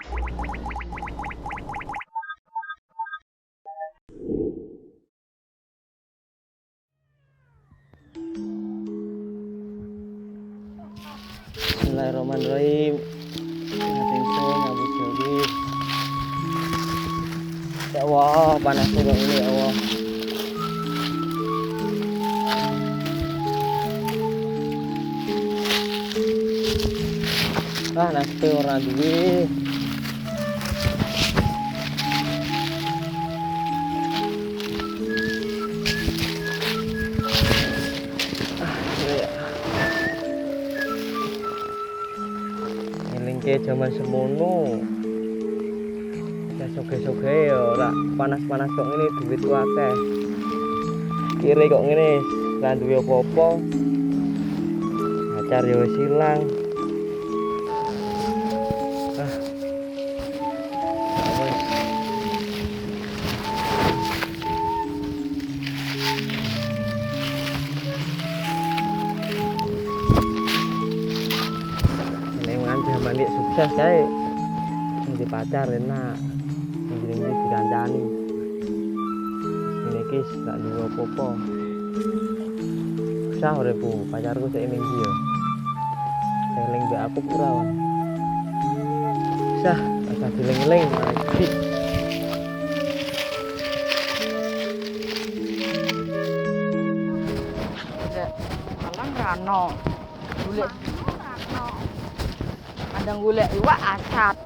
Bismillahirrahmanirrahim. Ngating sun ngabut jogi. Ya Allah, panas juga ini ya Allah. Nasi orang duwe. Ke zaman semono ya soge-soge ya ora panas-panas kok ngene duit ku akeh kire kok ngene ra duwe apa-apa pacar ya wis ilang mandi sukses kae di pacar enak ngiring dikancani ini kis gak duwe apa-apa susah uripku pacarku sik ning ndi yo eling mbek aku pura wae susah usah diling-eling lagi alang rano golek kadang golek iwak asat.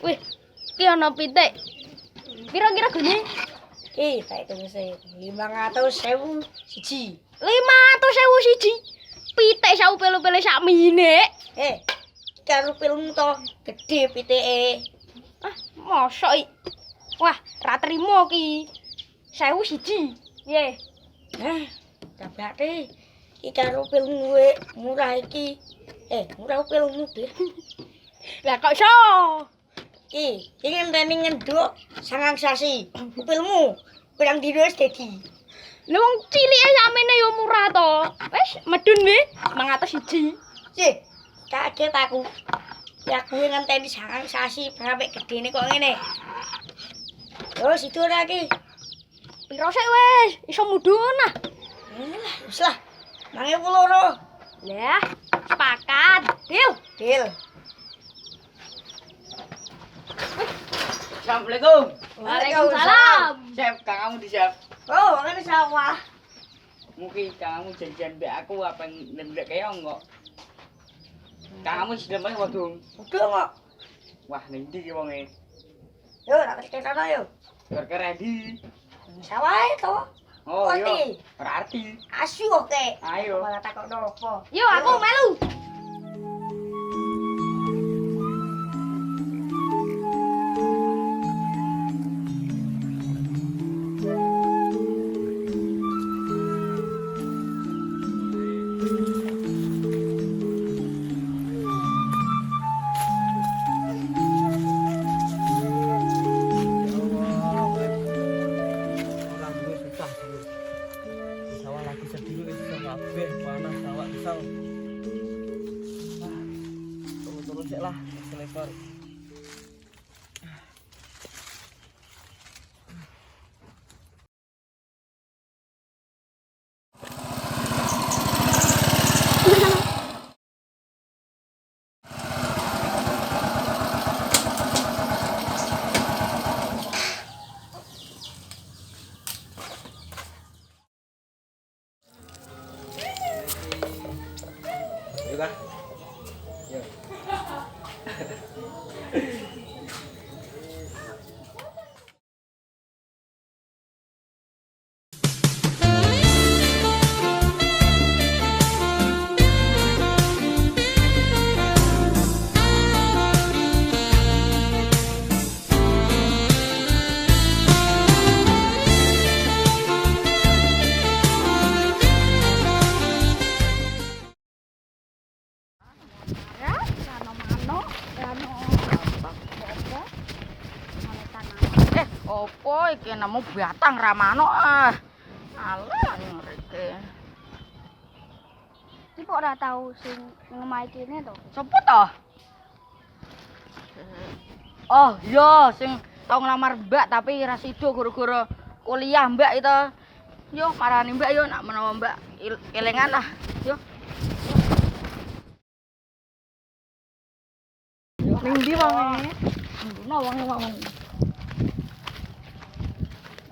Wih, ki ana pitik. Kira-kira gene? Ki, tak hitung sih. 500.000 siji. 500.000 siji. Pitik sak pelu-pelu sak mine. Karo pilmu to gede pitike. Mosok iki. Wah, ra trimo ki. 1000 siji. Piye? Dabake iki karo pilmu murah iki. Murah pilmu deh. Lah kok iso? Iki ngenteni ngenduk sangang sasi. Pilmu pirang dino wis dadi. Lha wong cilike sakmene yo murah to. Wis medun nggih 500 siji. Sih, kaget aku. Ya gue ngenteni sangang sasi sampe gedene kok ngene. Yo situ ora iki. Piro sik wis iso mudhun nah. Wis lah. 20.000. Lah, sepakat. Deal. Assalamualaikum. Waalaikumsalam. Chef, kamu di chef. Oh, ngene sawah. Mungkin kamu janjian mbak aku apa ndek keong kok. Kamu sudah main waduh. Udah kok. Wah, ning ndi ki wonge? Yo, tak cerita yo. Kira-kira ndi? Sawah to. Oh, Oti. iya. Berarti. Asu oke. Ayo. Malah takok opo. Yo aku melu. Opo iki nemu batang ramano ah. Alah ngreke. Iki kok ora tau sing ngemahe kene to. Sopo to? Oh, iya sing tau ngelamar Mbak tapi ra sido gara-gara kuliah Mbak itu. Yo marani Mbak yo nak menawa Mbak kelingan lah. Yo. Ning ndi wonge? Ngono wong.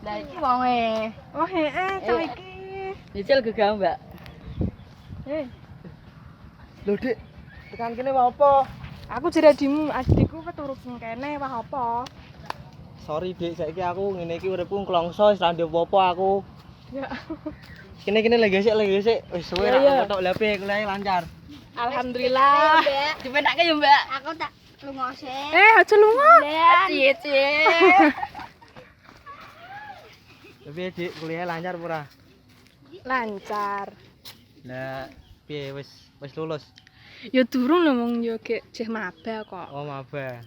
Lah iki wonge. Oh heeh, cah iki. Nyicil gegah Mbak. Lho, Dik. Tekan kene wae apa? Aku jeradimu adikku keturut kene wah apa? Sorry, Dik, saiki aku ngene iki uripku klongso wis ra ndek apa-apa aku. Ya. Kene lagi gesek. Wis suwe ra ketok HP kuliah lancar. Alhamdulillah. Dipenake yo Mbak. Aku tak lunga sih. Aja lunga. Cie. Tapi Dik, kuliah lancar ora? Lancar. Lah, piye wis lulus? Ya durung lho wong yo gek jeh maba kok. Oh, maba.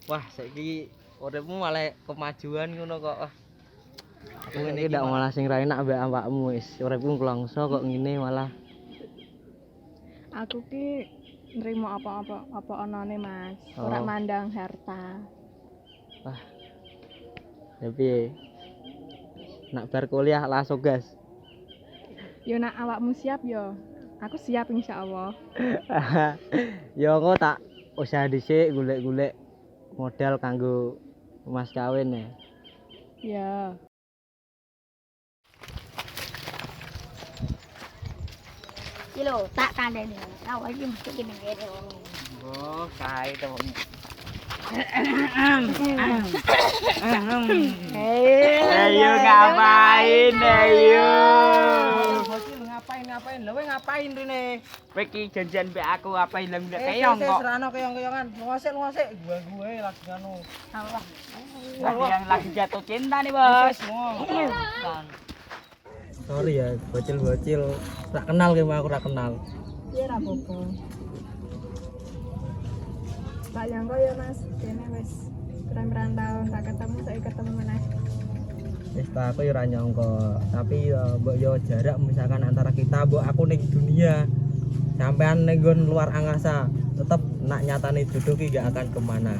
Wah, saiki uripmu malah kemajuan ngono kok. Aku ngene iki ndak malah sing ra enak mbek awakmu wis. Uripmu klongso kok ngene malah. Aku ki nrimo apa onone Mas. Ora Oh. mandang harta. Wah. Ya piye? Nak bar kuliah langsung gas. Yo nak awakmu siap yo. Aku siap insyaallah. Ya engko tak usaha dhisik golek-golek modal kanggo mas kawin ya. Ya. Iki lho, tak kandhani. Awak iki mesti kene kene wong. Oh, kae to. Ayo ngapain ayo. Ngapain? Lha ngapain rene? Kowe iki janjian mbek aku apa ilang ndak keong kok. Serano keong-keongan. Ngosek. Gua lagi anu. Lagi jatuh cinta nih, Bos. Sorry ya, bocil-bocil. Tak kenal ki aku ora kenal. Ya ora apa-apa. Tak nyangka ya Mas, kene wis pirang-pirang tahun tak ketemu saya ketemu meneh. Wis tak aku ya ora nyangka, tapi ya mbok yo jarak misalkan antara kita mbok aku ning dunia sampean ning nggon luar angkasa, tetep nak nyatane jodoh ki gak akan kemana.